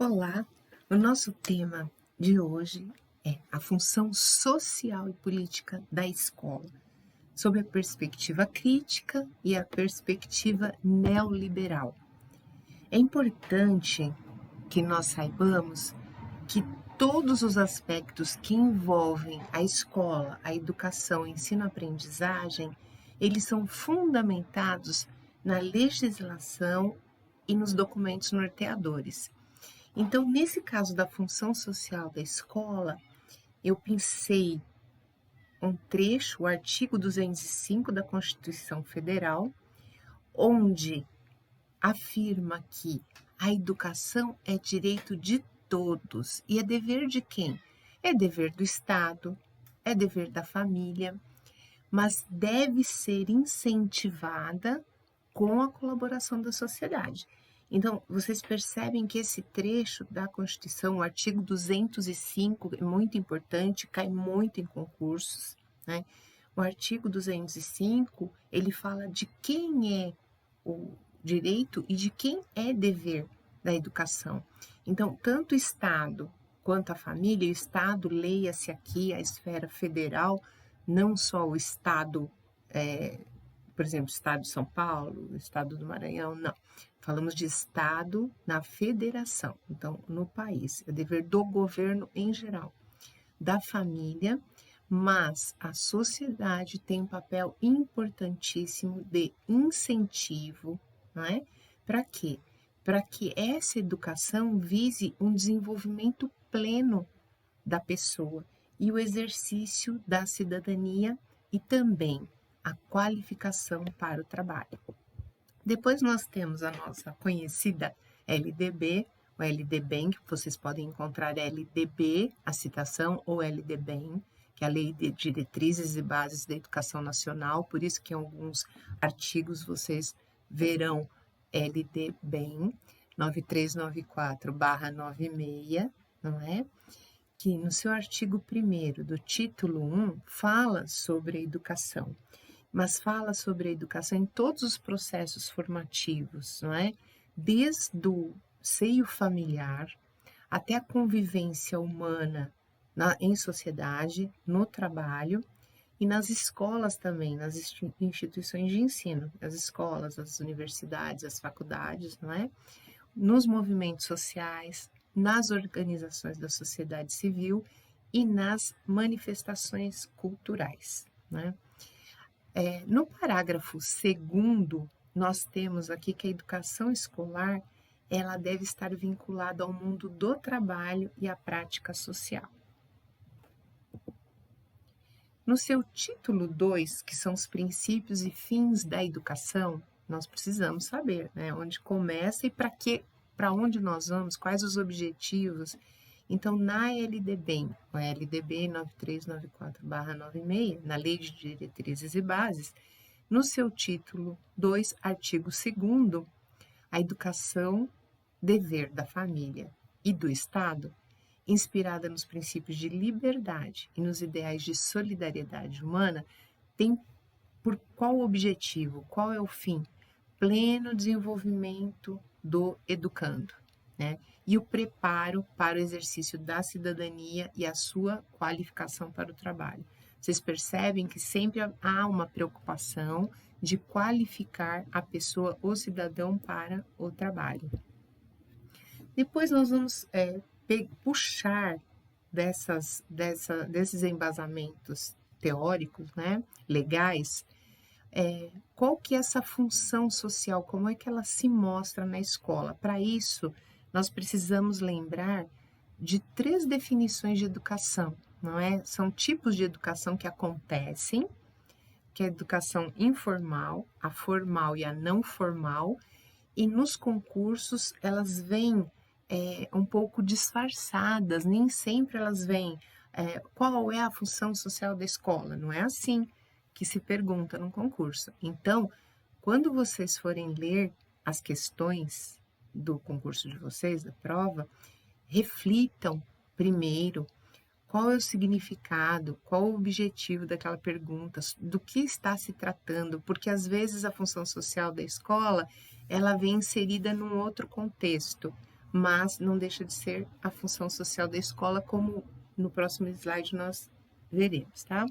Olá, o nosso tema de hoje é a função social e política da escola, sob a perspectiva crítica e a perspectiva neoliberal. É importante que nós saibamos que todos os aspectos que envolvem a escola, a educação, ensino-aprendizagem, eles são fundamentados na legislação e nos documentos norteadores. Então, nesse caso da função social da escola, eu pensei um trecho, o artigo 205 da Constituição Federal, onde afirma que a educação é direito de todos e é dever de quem? É dever do Estado, é dever da família, mas deve ser incentivada com a colaboração da sociedade. Então, vocês percebem que esse trecho da Constituição, o artigo 205, é muito importante, cai muito em concursos, né? O artigo 205, ele fala de quem é o direito e de quem é dever da educação. Então, tanto o Estado quanto a família, o Estado, leia-se aqui a esfera federal, não só o Estado, por exemplo, o Estado de São Paulo, o Estado do Maranhão, não. Falamos de Estado na federação, então, no país. É dever do governo em geral, da família, mas a sociedade tem um papel importantíssimo de incentivo, não é? Para quê? Para que essa educação vise um desenvolvimento pleno da pessoa e o exercício da cidadania e também a qualificação para o trabalho. Depois nós temos a nossa conhecida LDB, o LDBem, que vocês podem encontrar LDB, a citação, ou LDBem, que é a Lei de Diretrizes e Bases da Educação Nacional, por isso que em alguns artigos vocês verão LDBem, 9394/96, não é? Que no seu artigo 1º do título 1 fala sobre a educação, mas fala sobre a educação em todos os processos formativos, não é? Desde o seio familiar até a convivência humana em sociedade, no trabalho e nas escolas também, nas instituições de ensino, as escolas, as universidades, as faculdades, não é? Nos movimentos sociais, nas organizações da sociedade civil e nas manifestações culturais, né? No parágrafo 2º, nós temos aqui que a educação escolar ela deve estar vinculada ao mundo do trabalho e à prática social. No seu título 2, que são os princípios e fins da educação, nós precisamos saber, né, onde começa e para onde nós vamos, quais os objetivos. Então, na LDB, o LDB 9394/96, na Lei de Diretrizes e Bases, no seu título 2, artigo 2º, a educação, dever da família e do Estado, inspirada nos princípios de liberdade e nos ideais de solidariedade humana, tem por qual objetivo, qual é o fim? Pleno desenvolvimento do educando, né? E o preparo para o exercício da cidadania e a sua qualificação para o trabalho. Vocês percebem que sempre há uma preocupação de qualificar a pessoa, o cidadão, para o trabalho. Depois nós vamos puxar desses embasamentos teóricos, né, legais, qual que é essa função social, como é que ela se mostra na escola. Para isso, nós precisamos lembrar de 3 definições de educação, não é? São tipos de educação que acontecem, que é a educação informal, a formal e a não formal, e nos concursos elas vêm um pouco disfarçadas, nem sempre elas vêm. Qual é a função social da escola? Não é assim que se pergunta num concurso. Então, quando vocês forem ler as questões do concurso de vocês, da prova, reflitam primeiro qual é o significado, qual o objetivo daquela pergunta, do que está se tratando, porque às vezes a função social da escola, ela vem inserida num outro contexto. mas não deixa de ser a função social da escola, como no próximo slide nós veremos, tá?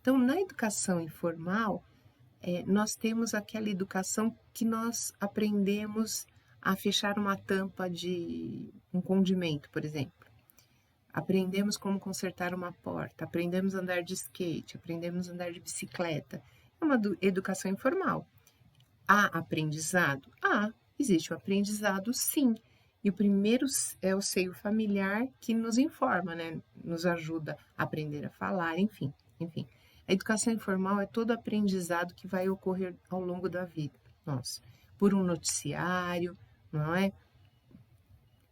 Então, na educação informal, nós temos aquela educação que nós aprendemos a fechar uma tampa de um condimento, por exemplo. Aprendemos como consertar uma porta, aprendemos a andar de skate, aprendemos a andar de bicicleta. É uma educação informal. Há aprendizado? Existe o aprendizado, sim. E o primeiro é o seio familiar que nos informa, né? Nos ajuda a aprender a falar, enfim. A educação informal é todo aprendizado que vai ocorrer ao longo da vida, nossa, por um noticiário, não é?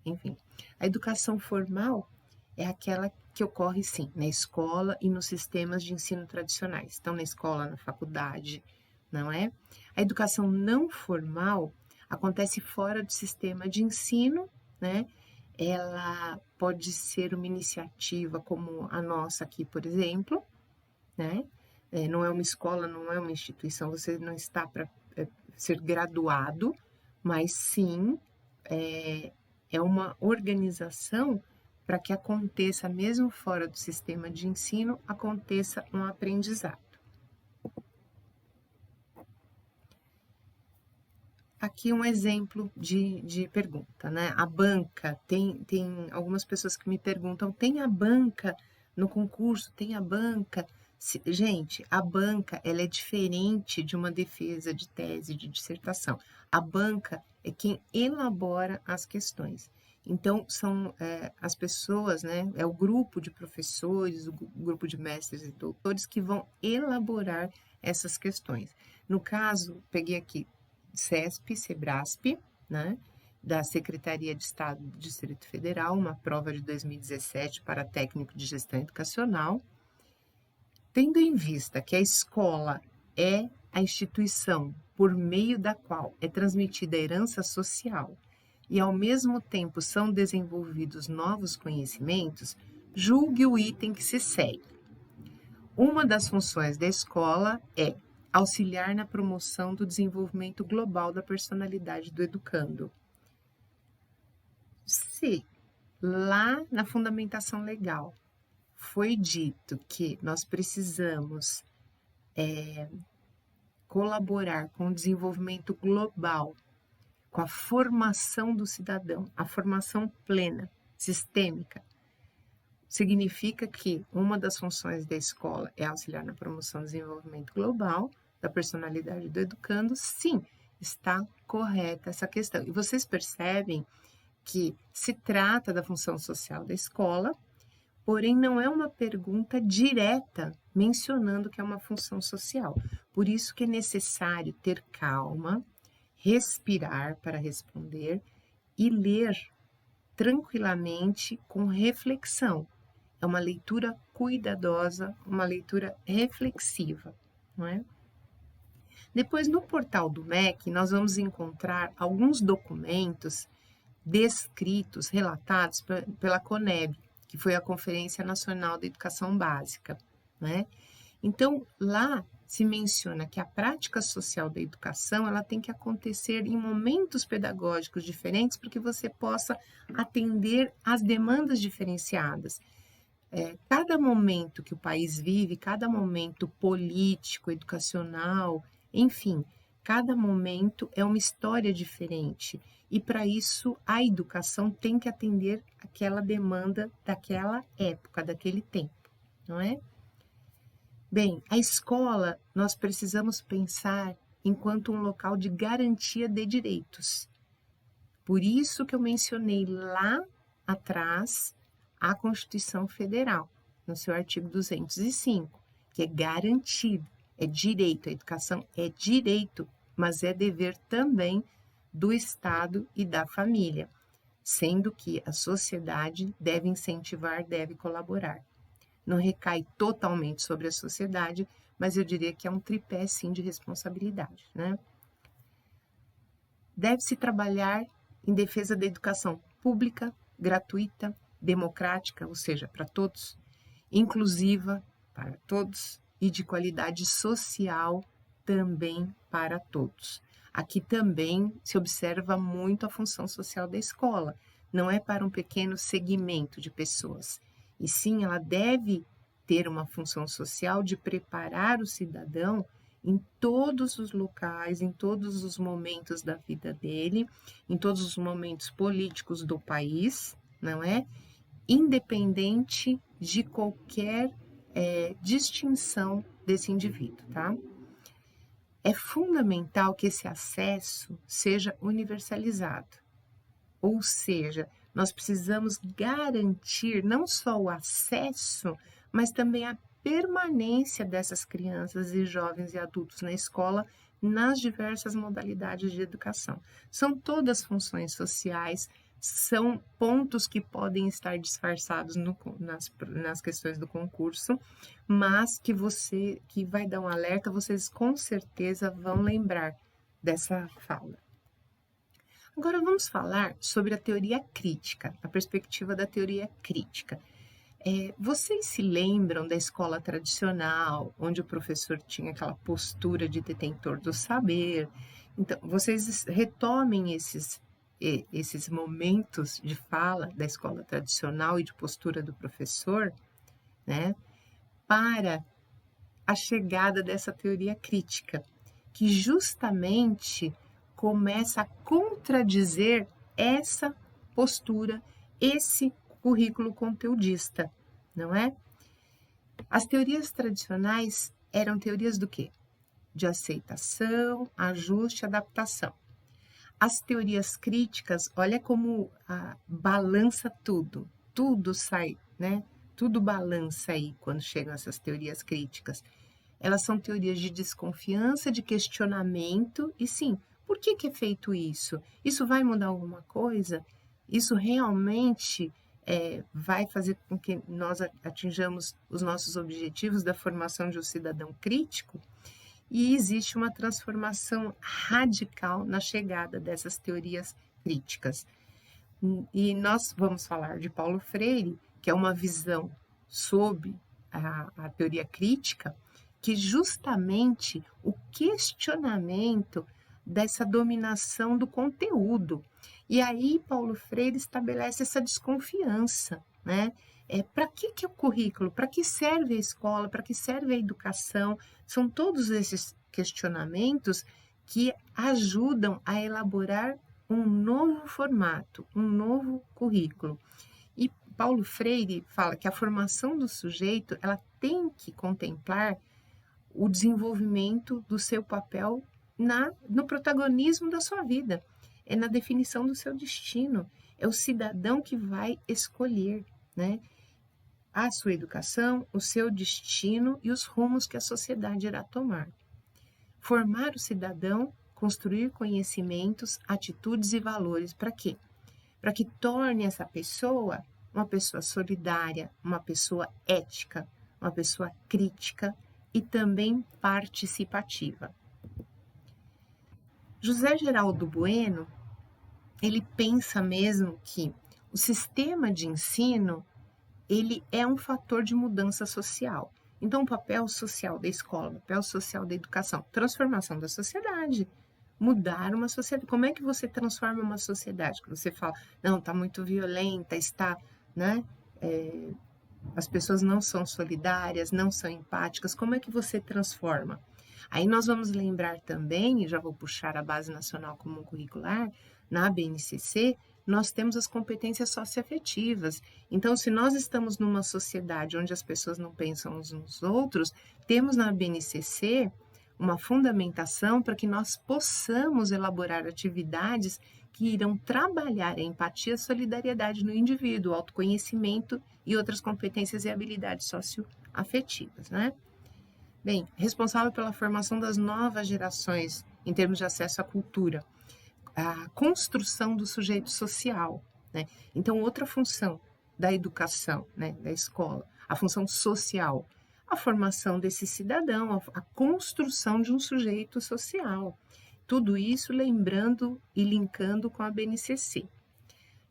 Enfim, a educação formal é aquela que ocorre, sim, na escola e nos sistemas de ensino tradicionais. Então, na escola, na faculdade, não é? A educação não formal acontece fora do sistema de ensino, né? Ela pode ser uma iniciativa como a nossa aqui, por exemplo, né? Não é uma escola, não é uma instituição, você não está para ser graduado, mas sim é uma organização para que aconteça, mesmo fora do sistema de ensino, aconteça um aprendizado. Aqui um exemplo de pergunta, né? A banca, tem algumas pessoas que me perguntam, tem a banca no concurso? Tem a banca? Gente, a banca, ela é diferente de uma defesa de tese, de dissertação. A banca é quem elabora as questões. Então, são as pessoas, né? É o grupo de professores, o grupo de mestres e doutores que vão elaborar essas questões. No caso, peguei aqui CESP, SEBRASP, né, da Secretaria de Estado do Distrito Federal, uma prova de 2017 para técnico de gestão educacional. Tendo em vista que a escola é a instituição por meio da qual é transmitida a herança social e, ao mesmo tempo, são desenvolvidos novos conhecimentos, julgue o item que se segue. Uma das funções da escola é auxiliar na promoção do desenvolvimento global da personalidade do educando. Se lá na fundamentação legal foi dito que nós precisamos colaborar com o desenvolvimento global, com a formação do cidadão, a formação plena, sistêmica, significa que uma das funções da escola é auxiliar na promoção do desenvolvimento global da personalidade do educando. Sim, está correta essa questão. E vocês percebem que se trata da função social da escola, porém não é uma pergunta direta mencionando que é uma função social. Por isso que é necessário ter calma, respirar para responder e ler tranquilamente com reflexão. É uma leitura cuidadosa, uma leitura reflexiva, não é? Depois, no portal do MEC, nós vamos encontrar alguns documentos descritos, relatados pela CONEB, que foi a Conferência Nacional da Educação Básica, né? Então, lá se menciona que a prática social da educação, ela tem que acontecer em momentos pedagógicos diferentes para que você possa atender às demandas diferenciadas. Cada momento que o país vive, cada momento político, educacional, enfim, cada momento é uma história diferente. E para isso, a educação tem que atender aquela demanda daquela época, daquele tempo, não é? Bem, a escola nós precisamos pensar enquanto um local de garantia de direitos. Por isso que eu mencionei lá atrás a Constituição Federal, no seu artigo 205, que é garantido, é direito, a educação é direito, mas é dever também do Estado e da família, sendo que a sociedade deve incentivar, deve colaborar. Não recai totalmente sobre a sociedade, mas eu diria que é um tripé, sim, de responsabilidade, né? Deve-se trabalhar em defesa da educação pública, gratuita, democrática, ou seja, para todos, inclusiva para todos e de qualidade social também para todos. Aqui também se observa muito a função social da escola. não é para um pequeno segmento de pessoas, e sim ela deve ter uma função social de preparar o cidadão em todos os locais, em todos os momentos da vida dele, em todos os momentos políticos do país, não é? Independente de qualquer distinção desse indivíduo, tá? É fundamental que esse acesso seja universalizado, ou seja, nós precisamos garantir não só o acesso, mas também a permanência dessas crianças e jovens e adultos na escola nas diversas modalidades de educação. São todas funções sociais, são pontos que podem estar disfarçados nas questões do concurso, mas que vai dar um alerta, vocês com certeza vão lembrar dessa fala. Agora vamos falar sobre a teoria crítica, a perspectiva da teoria crítica. Vocês se lembram da escola tradicional, onde o professor tinha aquela postura de detentor do saber? Então, vocês retomem esses momentos de fala da escola tradicional e de postura do professor, né, para a chegada dessa teoria crítica, que justamente começa a contradizer essa postura, esse currículo conteudista, não é? As teorias tradicionais eram teorias do quê? De aceitação, ajuste, adaptação. As teorias críticas, olha como balança tudo sai, né? Tudo balança aí quando chegam essas teorias críticas. Elas são teorias de desconfiança, de questionamento, e sim, por que é feito isso? Isso vai mudar alguma coisa? Isso realmente vai fazer com que nós atinjamos os nossos objetivos da formação de um cidadão crítico? E existe uma transformação radical na chegada dessas teorias críticas. E nós vamos falar de Paulo Freire, que é uma visão sobre a teoria crítica, que justamente o questionamento dessa dominação do conteúdo. E aí Paulo Freire estabelece essa desconfiança, né? Para que é o currículo? Para que serve a escola? Para que serve a educação? São todos esses questionamentos que ajudam a elaborar um novo formato, um novo currículo. E Paulo Freire fala que a formação do sujeito ela tem que contemplar o desenvolvimento do seu papel no protagonismo da sua vida, é na definição do seu destino, é o cidadão que vai escolher, né, a sua educação, o seu destino e os rumos que a sociedade irá tomar. Formar o cidadão, construir conhecimentos, atitudes e valores, para quê? Para que torne essa pessoa uma pessoa solidária, uma pessoa ética, uma pessoa crítica e também participativa. José Geraldo Bueno, ele pensa mesmo que o sistema de ensino, ele é um fator de mudança social. Então, o papel social da escola, o papel social da educação, transformação da sociedade, mudar uma sociedade. Como é que você transforma uma sociedade? Que você fala, não, está muito violenta, está, né? As pessoas não são solidárias, não são empáticas. Como é que você transforma? Aí nós vamos lembrar também, e já vou puxar a Base Nacional Comum Curricular, na BNCC, nós temos as competências socioafetivas. Então, se nós estamos numa sociedade onde as pessoas não pensam uns nos outros, temos na BNCC uma fundamentação para que nós possamos elaborar atividades que irão trabalhar a empatia e solidariedade no indivíduo, autoconhecimento e outras competências e habilidades socioafetivas, né? Bem, responsável pela formação das novas gerações em termos de acesso à cultura, a construção do sujeito social, né? Então, outra função da educação, né, da escola, a função social, a formação desse cidadão, a construção de um sujeito social. Tudo isso lembrando e linkando com a BNCC.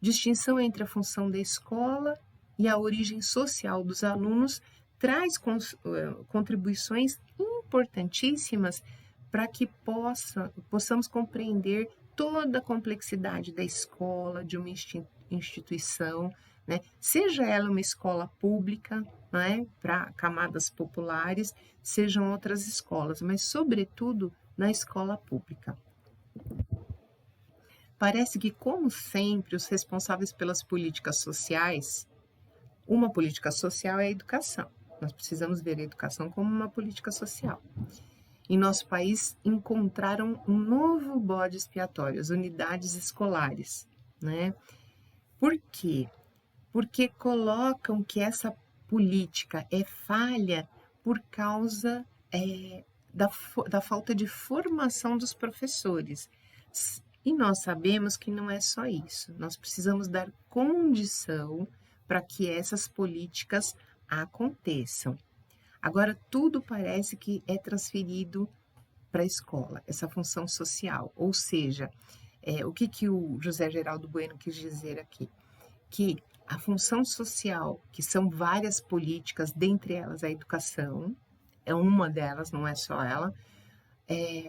Distinção entre a função da escola e a origem social dos alunos traz contribuições importantíssimas para que possamos compreender toda a complexidade da escola, de uma instituição, né? Seja ela uma escola pública, né, para camadas populares, sejam outras escolas, mas sobretudo na escola pública. Parece que, como sempre, os responsáveis pelas políticas sociais, uma política social é a educação. Nós precisamos ver a educação como uma política social. Em nosso país, encontraram um novo bode expiatório, as unidades escolares, né? Por quê? Porque colocam que essa política é falha por causa da falta de formação dos professores. E nós sabemos que não é só isso. Nós precisamos dar condição para que essas políticas aconteçam. Agora, tudo parece que é transferido para a escola, essa função social. Ou seja, o que o José Geraldo Bueno quis dizer aqui? Que a função social, que são várias políticas, dentre elas a educação, é uma delas, não é só ela,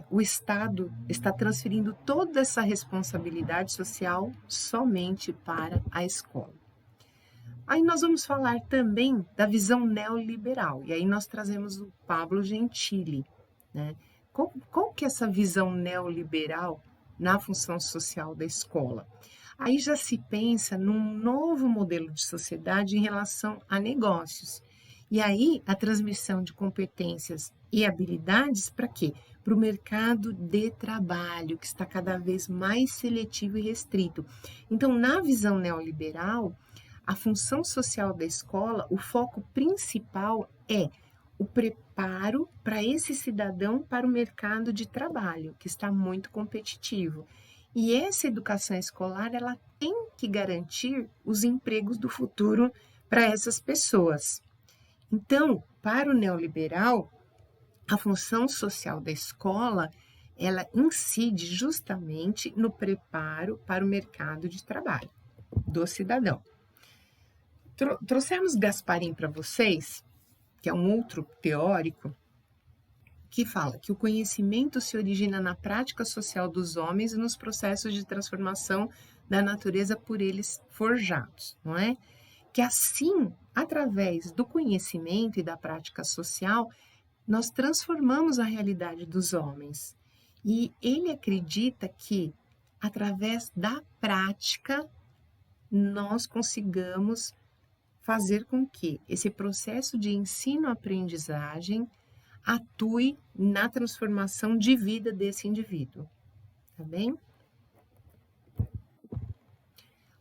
o Estado está transferindo toda essa responsabilidade social somente para a escola. Aí nós vamos falar também da visão neoliberal, e aí nós trazemos o Pablo Gentili, né? Qual que é essa visão neoliberal na função social da escola? Aí já se pensa num novo modelo de sociedade em relação a negócios. E aí a transmissão de competências e habilidades para quê? Para o mercado de trabalho, que está cada vez mais seletivo e restrito. Então, na visão neoliberal, a função social da escola, o foco principal é o preparo para esse cidadão para o mercado de trabalho, que está muito competitivo. E essa educação escolar, ela tem que garantir os empregos do futuro para essas pessoas. Então, para o neoliberal, a função social da escola, ela incide justamente no preparo para o mercado de trabalho do cidadão. Trouxemos Gasparin para vocês, que é um outro teórico, que fala que o conhecimento se origina na prática social dos homens e nos processos de transformação da natureza por eles forjados, não é? Que assim, através do conhecimento e da prática social, nós transformamos a realidade dos homens. E ele acredita que, através da prática, nós consigamos fazer com que esse processo de ensino-aprendizagem atue na transformação de vida desse indivíduo, tá bem?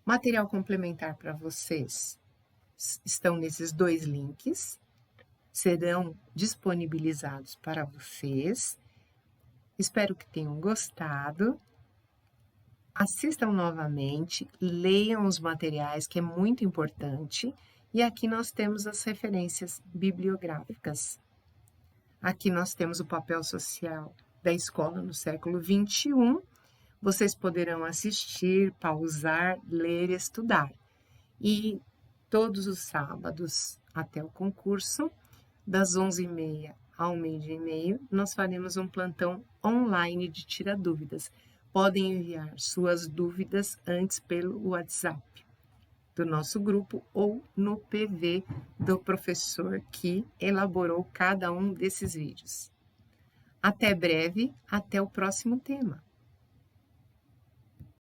Material complementar para vocês estão nesses 2 links, serão disponibilizados para vocês. Espero que tenham gostado. Assistam novamente, leiam os materiais, que é muito importante. E aqui nós temos as referências bibliográficas. Aqui nós temos o papel social da escola no século XXI. Vocês poderão assistir, pausar, ler e estudar. E todos os sábados até o concurso, das 11h30 ao 12h30, nós faremos um plantão online de tira dúvidas. Podem enviar suas dúvidas antes pelo WhatsApp do nosso grupo ou no PV do professor que elaborou cada um desses vídeos. Até breve, até o próximo tema.